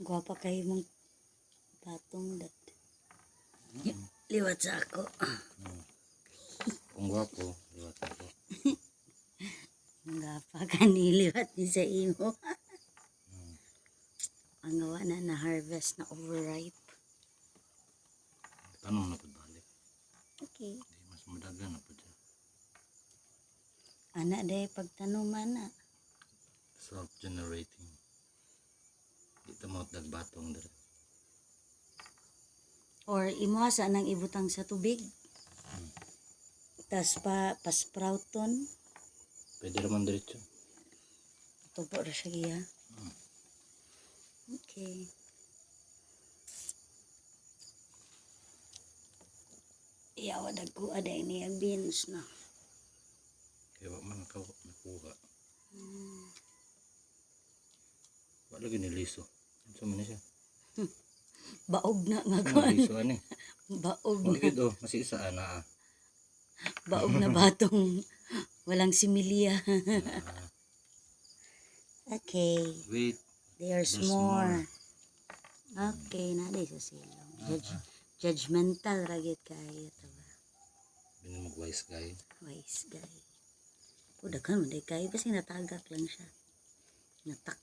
Gwapa kayo mong patong dat. Liwat sa ako. Kung gwapo, liwat ako. Gwapa ka niliwat ni sa imo. Ang gawa na harvest na overripe. Tanong na po balik. Okay. Di mas madagan na po dyan. Anak day pagtanuman na. Self-generating. Dito mo dagbatong dito. Or imuasa nang ibutang sa tubig. Tas pa-sprouton. Pwede naman diretso. Tubo ra siya giya. Okay. Iyawa dagko aday ni ang beans na. Kaya wak man nakuha. Wak lagi niliso. Ano sa man siya? Baog na nga Ano kuan. liso ani? Baog na. Magid o, masisa na. Baog na batong walang similya. Okay. Wait. There's There's more. Okay, na sa silong. Judgmental ragit kayo to ba? Bini mag-wise guy. Wise guy. O daghan mo day kayo kasi natagak lang siya. Natak